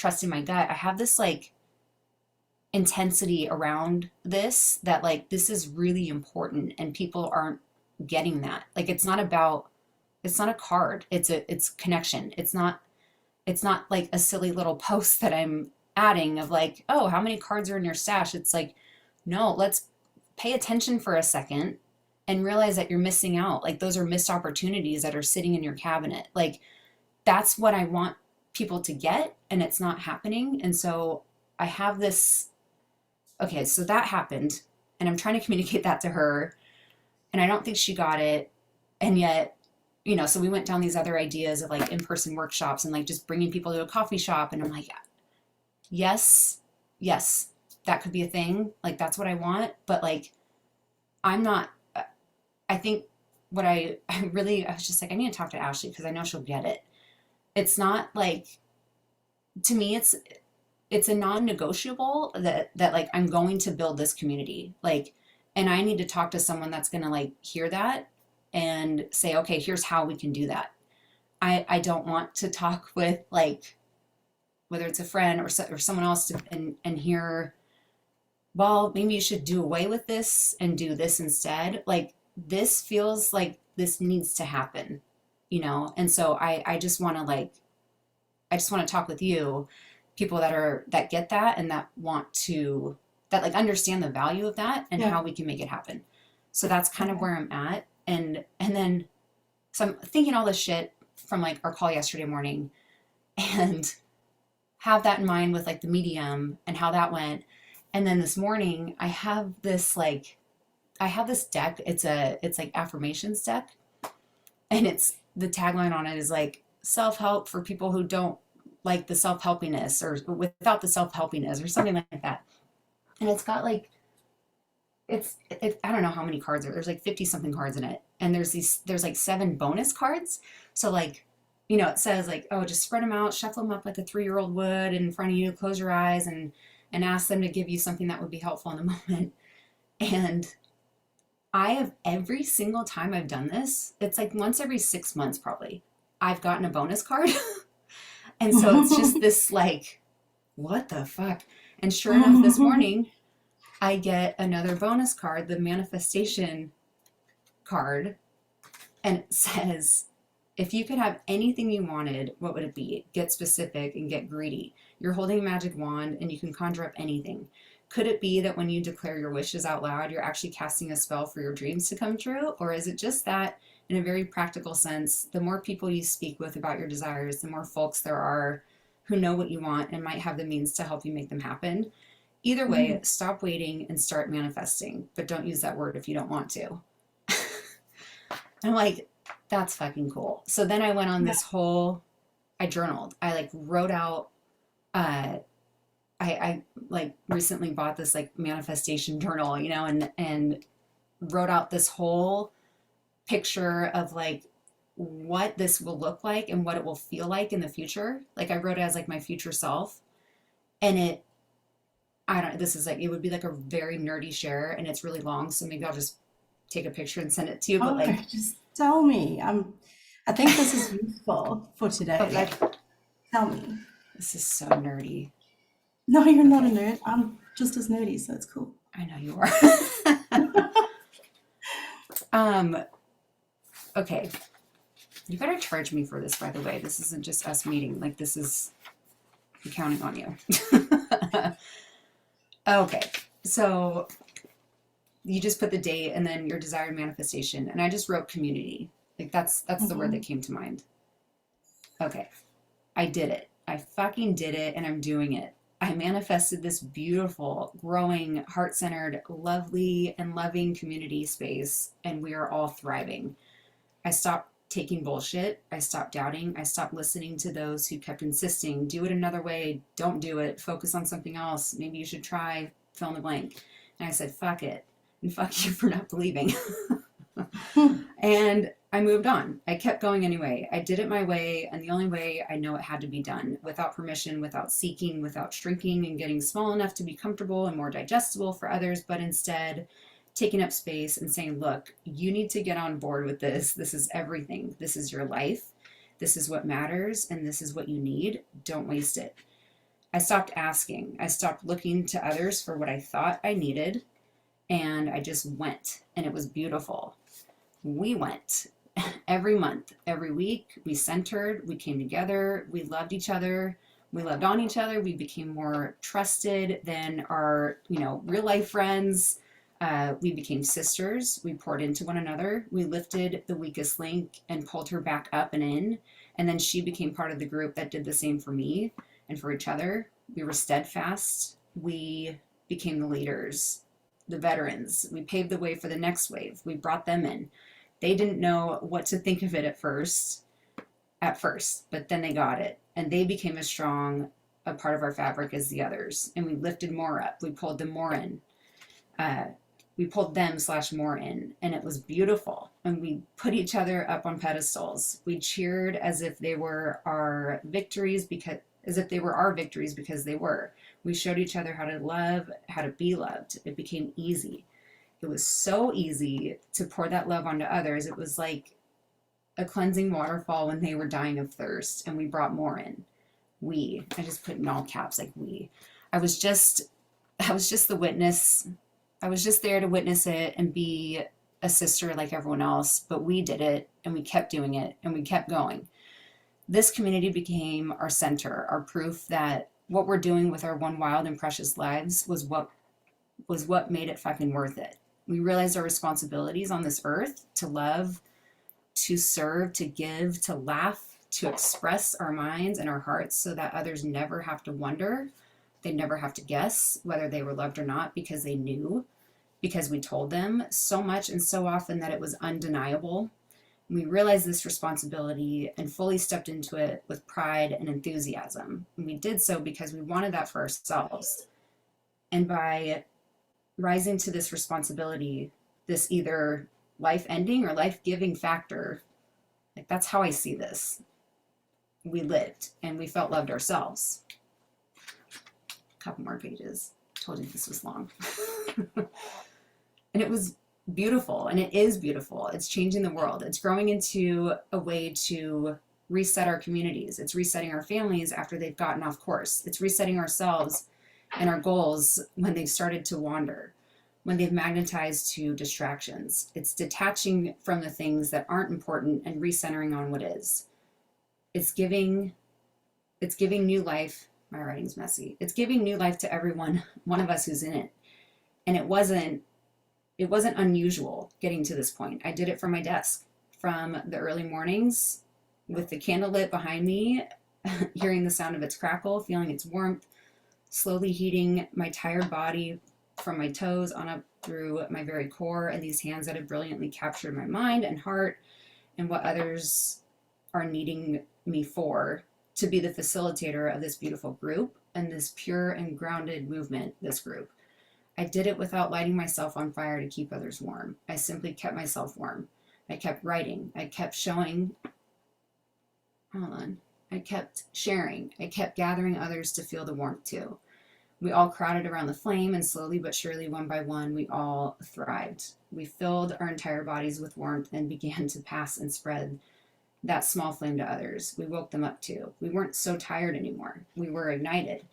trusting my gut, I have this like intensity around this that like this is really important and people aren't getting that. Like it's not a card. It's connection. It's not like a silly little post that I'm adding of like, oh, how many cards are in your stash? It's like, no, let's pay attention for a second and realize that you're missing out. Like those are missed opportunities that are sitting in your cabinet. Like that's what I want people to get, and it's not happening. And so I have this, okay, so that happened, and I'm trying to communicate that to her, and I don't think she got it. And yet, so we went down these other ideas of like in-person workshops and like just bringing people to a coffee shop. And I'm like, yes, yes, that could be a thing. Like, that's what I want. But like, I'm not, I think I was just like, I need to talk to Ashley because I know she'll get it. It's not like, to me, it's a non-negotiable that like, I'm going to build this community. Like, and I need to talk to someone that's going to like hear that and say, okay, here's how we can do that. I don't want to talk with like, whether it's a friend or someone else and hear, well, maybe you should do away with this and do this instead. Like this feels like this needs to happen, And so I just want to like, I just want to talk with you, people that get that and that like understand the value of that and how we can make it happen. So that's kind of where I'm at. And then, so I'm thinking all this shit from like our call yesterday morning and have that in mind with like the medium and how that went. And then this morning I have this deck. It's like affirmations deck. And the tagline on it is like self-help for people who don't like the self-helpiness or without the self-helpiness or something like that. And it's got like, I don't know how many cards there's like 50 something cards in it. And there's like 7 bonus cards. So like, it says like, oh, just spread them out, shuffle them up like a 3-year-old would in front of you, close your eyes and ask them to give you something that would be helpful in the moment. And I have every single time I've done this, it's like once every 6 months probably, I've gotten a bonus card. And so it's just this like, what the fuck? And sure enough, this morning, I get another bonus card, the manifestation card, and it says, if you could have anything you wanted, what would it be? Get specific and get greedy. You're holding a magic wand and you can conjure up anything. Could it be that when you declare your wishes out loud, you're actually casting a spell for your dreams to come true? Or is it just that, in a very practical sense, the more people you speak with about your desires, the more folks there are who know what you want and might have the means to help you make them happen? Either way, stop waiting and start manifesting, but don't use that word if you don't want to. I'm like, that's fucking cool. So then I went on this I journaled. I like wrote out, I like recently bought this like manifestation journal, and wrote out this whole picture of like what this will look like and what it will feel like in the future. Like I wrote it as like my future self, and this is like, it would be like a very nerdy share and it's really long. So maybe I'll just take a picture and send it to you. But like, just tell me. I think this is useful for today. okay, Like, tell me. This is so nerdy. No, you're not a nerd. I'm just as nerdy, so it's cool. I know you are. Okay. You better charge me for this, by the way. This isn't just us meeting. Like I'm counting on you. Okay. So you just put the date and then your desired manifestation. And I just wrote community. Like that's the word that came to mind. Okay. I did it. I fucking did it, and I'm doing it. I manifested this beautiful, growing, heart-centered, lovely, and loving community space, and we are all thriving. I stopped taking bullshit. I stopped doubting. I stopped listening to those who kept insisting, do it another way, don't do it, focus on something else, maybe you should try, fill in the blank. And I said, fuck it, and fuck you for not believing. And I moved on. I kept going anyway. I did it my way, and the only way I know it had to be done, without permission, without seeking, without shrinking and getting small enough to be comfortable and more digestible for others, but instead taking up space and saying, look, you need to get on board with this. This is everything. This is your life. This is what matters, and this is what you need. Don't waste it. I stopped asking. I stopped looking to others for what I thought I needed, and I just went, and it was beautiful. We went every month, every week. We centered, we came together, we loved each other, we loved on each other. We became more trusted than our, real life friends. We became sisters. We poured into one another. We lifted the weakest link and pulled her back up and in. And then she became part of the group that did the same for me and for each other. We were steadfast. We became the leaders, the veterans. We paved the way for the next wave. We brought them in. They didn't know what to think of it at first, but then they got it. And they became as strong a part of our fabric as the others. And we lifted more up. We pulled them more in. We pulled them / more in, and it was beautiful. And we put each other up on pedestals. We cheered as if they were our victories because they were. We showed each other how to love, how to be loved. It became easy. It was so easy to pour that love onto others. It was like a cleansing waterfall when they were dying of thirst, and we brought more in. I just put in all caps, like we. I was just the witness. I was just there to witness it and be a sister like everyone else, but we did it, and we kept doing it, and we kept going. This community became our center, our proof that what we're doing with our one wild and precious lives was what made it fucking worth it. We realized our responsibilities on this earth to love, to serve, to give, to laugh, to express our minds and our hearts so that others never have to wonder. They never have to guess whether they were loved or not, because they knew, because we told them so much and so often that it was undeniable. We realized this responsibility and fully stepped into it with pride and enthusiasm. And we did so because we wanted that for ourselves. And by rising to this responsibility, this either life-ending or life-giving factor, like that's how I see this. We lived and we felt loved ourselves. A couple more pages. Told you this was long. And it was beautiful, and it is beautiful. It's changing the world. It's growing into a way to reset our communities. It's resetting our families after they've gotten off course. It's resetting ourselves and our goals when they've started to wander, when they've magnetized to distractions. It's detaching from the things that aren't important and recentering on what is. It's giving new life. My writing's messy. It's giving new life to everyone, one of us who's in it. And it wasn't unusual getting to this point. I did it from my desk, from the early mornings with the candle lit behind me, hearing the sound of its crackle, feeling its warmth, slowly heating my tired body from my toes on up through my very core, and these hands that have brilliantly captured my mind and heart and what others are needing me for, to be the facilitator of this beautiful group and this pure and grounded movement, this group. I did it without lighting myself on fire to keep others warm. I simply kept myself warm. I kept writing. I kept showing. I kept sharing. I kept gathering others to feel the warmth too. We all crowded around the flame, and slowly but surely, one by one, we all thrived. We filled our entire bodies with warmth and began to pass and spread that small flame to others. We woke them up too. We weren't so tired anymore. We were ignited.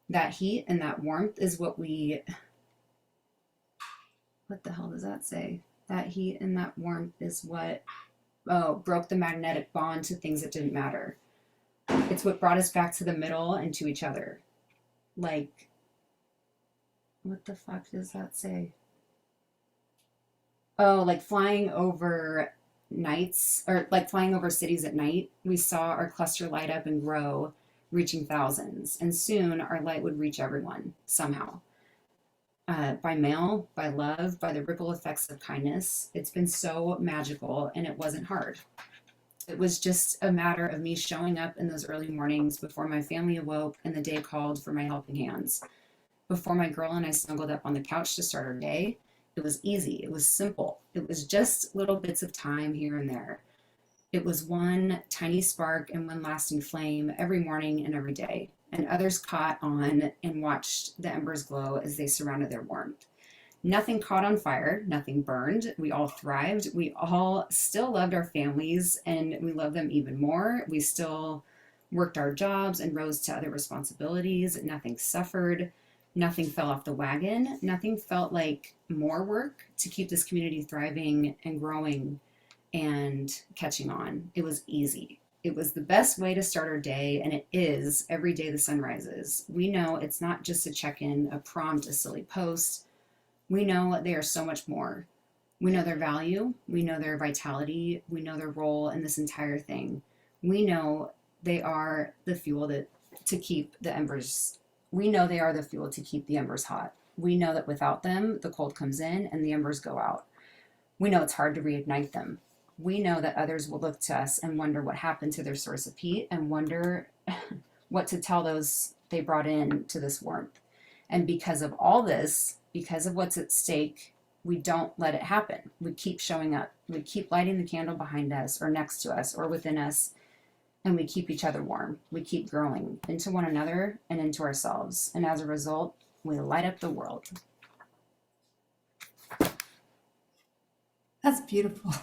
That heat and that warmth is what the hell does that say? That heat and that warmth is what, broke the magnetic bond to things that didn't matter. It's what brought us back to the middle and to each other. Like, what the fuck does that say? Oh, like flying over nights, or like flying over cities at night. We saw our cluster light up and grow, reaching thousands, and soon our light would reach everyone somehow. By mail, by love, by the ripple effects of kindness. It's been so magical, and it wasn't hard. It was just a matter of me showing up in those early mornings before my family awoke and the day called for my helping hands. Before my girl and I snuggled up on the couch to start our day, it was easy. It was simple. It was just little bits of time here and there. It was one tiny spark and one lasting flame every morning and every day. And others caught on and watched the embers glow as they surrounded their warmth. Nothing caught on fire, nothing burned. We all thrived. We all still loved our families, and we love them even more. We still worked our jobs and rose to other responsibilities. Nothing suffered. Nothing fell off the wagon. Nothing felt like more work to keep this community thriving and growing and catching on. It was easy. It was the best way to start our day, and it is every day the sun rises. We know it's not just a check in, a prompt, a silly post. We know they are so much more. We know their value, we know their vitality, we know their role in this entire thing. We know they are the fuel to keep the embers. We know they are the fuel to keep the embers hot. We know that without them, the cold comes in and the embers go out. We know it's hard to reignite them. We know that others will look to us and wonder what happened to their source of heat and wonder what to tell those they brought in to this warmth. And because of all this, because of what's at stake, we don't let it happen. We keep showing up. We keep lighting the candle behind us or next to us or within us, and we keep each other warm. We keep growing into one another and into ourselves. And as a result, we light up the world. That's beautiful.